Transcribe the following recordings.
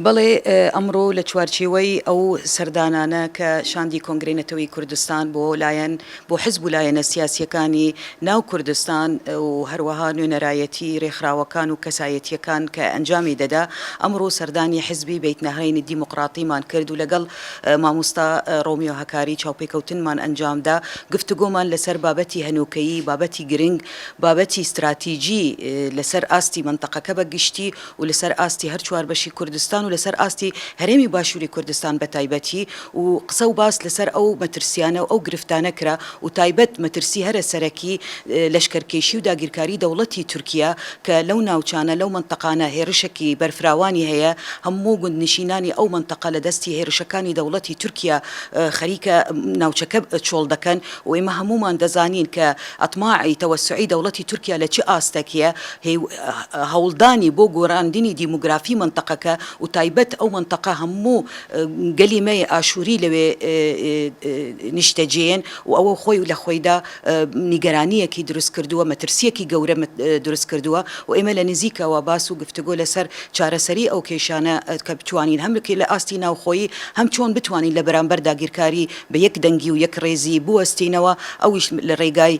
بەڵێ ئەمڕۆ لە چوارچێوەی ئەو سەردانانە کە شاندی کۆنگرێنەتەوەی کوردستان بۆ لایەن بۆ حزب و لایەنە سیاسیەکانی ناو کوردستان و هەروەها نوێنەرایەتی ڕێکخراوەکان و کەسایەتیەکان کە ئەنجامی دەدا ئەمڕۆ سەردانی حزبی بەیتنەهێنی دیموقراتیمان کرد و لەگەڵ مامۆستا ڕۆمیۆ هەکاری چاوپێکەوتنمان ئەنجامدا گفتوگۆمان لەسەر بابەتی هەنووکەیی بابەتی گرنگ بابەتی استراتیژی لەسەر ئاستی منتەقەکە بەگشتی و لەسەر ئاستی هەر چوار بەشی کوردستان و لەسەر ئاستی هەرێمی باشووری کوردستان بە تایبەتی و قسە و باس لەسەر ئەو مەترسیانە و ئەو گرفتانە کرا و تایبەت مەترسی هەرە سەرەکی لەشکەرکێشی و داگیرکاری دەوڵەتی تورکیا کە لەو ناوچانە لەو منتەقانە هێرشێکی بەرفراوانی هەیە هەموو گوندنشینانی ئەو منتەقە لە دەستی هێرشەکانی دەوڵەتی تورکیا خەریکە ناوچەکە چۆڵ دەکەن و ئێمە هەمومان دەزانین کە ئەطماعی تەوەسعی دەوڵەتی تورکیا لە چی ئاستەکیە هەوڵدانی بۆ گۆڕاندنی دیموگرافی منتەقەکە و تایبەت ئەو منتەقە هەموو گەلیمەی ئاشووری لەوێ نیشتەجێن و ئەوە خۆی لە خۆیدا نیگەرانیەکی دروست کردووە مەترسیەکی گەورە دروست کردووە و ئێمە لە نزیکەوە باس و گفتگۆ لەسەر چارەسەری ئەو کێشانە کە بتوانین هەملکی لە ئاستی ناوخۆیی هەم چۆن بتوانین لە بەرامبەر داگیرکاری بە یەک دەنگی و یەک ڕێزی بوەستینەوە ئەویش لە ڕێگای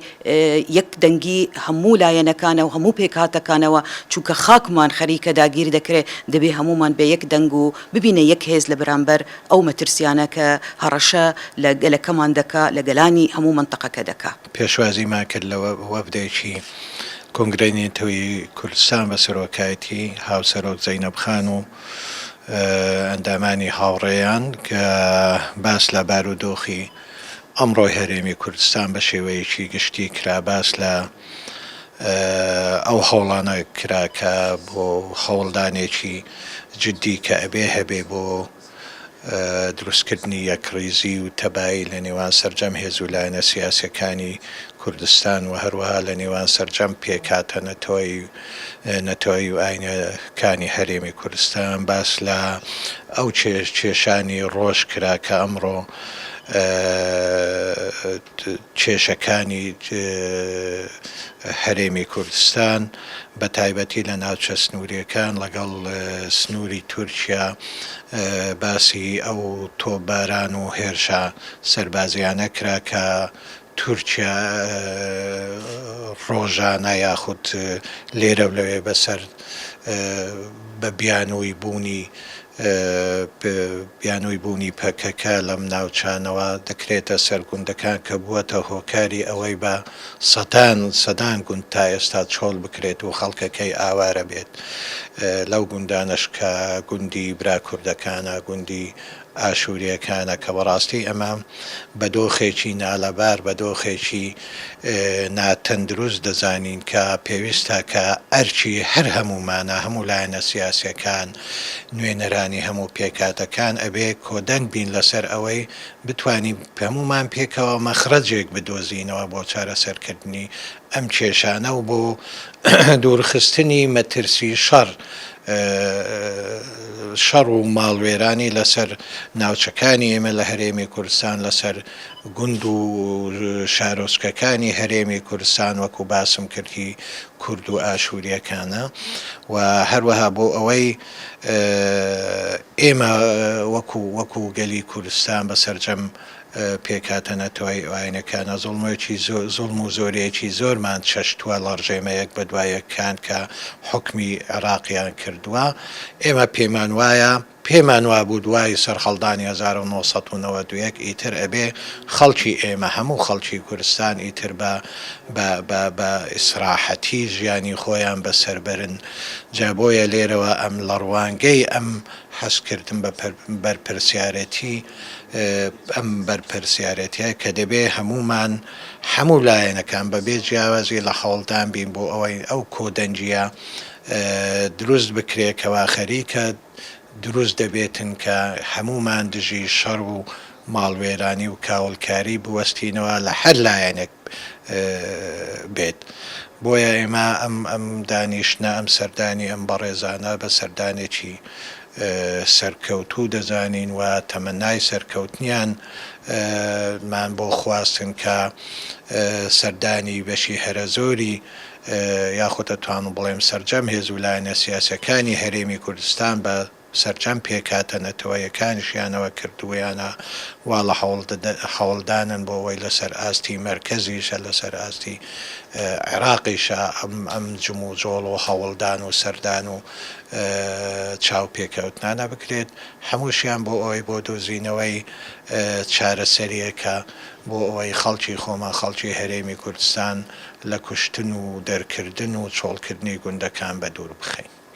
یەک دەنگی هەموو لایەنەکانە و هەموو پێکهاتەکانەوە چونکە خاکمان خەریکە داگیر دەکرێت دەبێ هەمومان بە یەک دەنگ و ببینە یەک هێز لە بەرامبەر ئەو مەترسیانە کە هەڕەشە لە گەلەکەمان دەکا لە گەلانی هەموو منتەقەکە دەکا. پێشوازیمان کرد لەوە وەفدێکی کۆنگرێنێتەوەی کوردستان بە سەرۆکایەتی هاوسەرۆک زەینەب خان و ئەندامانی هاوڕێیان کە باس لە بارودۆخی ئەمڕۆی هەرێمی کوردستان بە شێوەیەکی گشتی کرا باس لە ئەو هەوڵانە کراکە بۆ هەوڵدانێکی جددی کە ئەبێ هەبێ بۆ دروستکردنی یەکڕیزی و تەبایی لە نێوان سەرجەم هێز و لایەنە سیاسیەکانی کوردستان و هەروەها لە نێوان سەرجەم پێکاتە نەتەوەی و ئاینەکانی هەرێمی کوردستان باس لە ئەو کێشانی ڕۆژ کرا کە ئەمڕۆ کێشەکانی هەرێمی کوردستان بە تایبەتی لە ناوچە سنووریەکان لەگەڵ سنووری تورکیا باسی ئەو تۆباران و هێرشە سەربازیانە کرا کە تورکیا ڕۆژانە یاخود لێرە و لەوێ بەسەر بە بیانووی بوونی پەکەکە لەم ناوچانەوە دەکرێتە سەرگوندەکان کە بووەتە هۆکاری ئەوەی بە سەدان گوند تا ئێستا چۆڵ بکرێت و خەڵکەکەی ئاوارە بێت لەو گوندانش کە گوندی برا کوردەکانە گوندی ئاشووریەکانە کە بەڕاستی ئەمە بە دۆخێکی نالەبار بە دۆخێکی ناتەندروست دەزانین کە پێویستە کە ئەرچی هەر هەمومانە هەموو لایەنە سیاسیەکان نوێنەرانی هەموو پێکاتەکان ئەبێ کۆدەنگ بین لەسەر ئەوەی بتوانین هەمومان پێکەوە مەخرەجێک بدۆزینەوە بۆ چارەسەرکردنی ئەم کێشانە و بۆ دوورخستنی مەترسی شەڕ و ماڵوێرانی لەسەر ناوچەکانی ئێمە لە هەرێمی کوردستان لەسەر گوند و شارۆچکەکانی هەرێمی کوردستان وەکو باسم کردی کورد و ئاشووریەکانە و هەروەها بۆ ئەوەی ئێمە وەکو گەلی کوردستان بە سەرجەم پێکاتە نەتەوەی ئاینەکانە زوڵم و زۆریەکی زۆرمان چەشتووە لە ڕژێمەیەک بە دوایەکان کە حکمی عێراقیان کردووە ئێمە پێمان وابوو دوای سەرخەڵدانی 1991 ئیتر ئەبێ خەڵکی ئێمە هەموو خەڵکی کوردستان ئیتر بە ئیسراحەتی ژیانی خۆیان بەسەربەرن جا بۆیە لێرەوە ئەم لە ڕوانگەی ئەم حەزکردن بە بەرپرسیارەتیە کە دەبێ هەمومان هەموو لایەنەکان بەبێ جیاوازی لە هەوڵدان بین بۆ ئەوەی ئەو کۆدەنجیە دروست بکرێت کەوا خەریکە دروست دەبێتن کە هەمومان دژی شەڕ و ماڵوێرانی و کاولکاری بوەستینەوە لە هەر لایەنێک بێت بۆیە ئێمە ئەم دانیشتە ئەم سەردانی ئەم بەڕێزانە بە سەردانێکی سەرکەوتوو دەزانین و تەمەنای سەرکەوتنیان مان بۆ خواستن کە سەردانی بەشی هەرە زۆری یاخود دەتوانم بڵێم سەرجەم هێز و لایەنە سیاسەکانی هەرێمی کوردستان بە سەرجەم پێکاتەنەتەوە یەکانیشیانەوە کردویانە وا لە هەوڵدانن بۆ ئەوەی لەسەر ئاستی مرکزیشە لەسەر ئاستی عێراقیشە ئەم جم و جۆڵ و هەوڵدان و سەردان و چاو پێکەوتنانە بکرێت هەمووشیان بۆ ئەوەی بۆ دۆزینەوەی چارەسەریەکە بۆ ئەوەی خەڵکی خۆمان خەڵکی هەرێمی کوردستان لە کوشتن و دەرکردن و چۆڵکردنی گوندەکان بە دوور بخەین.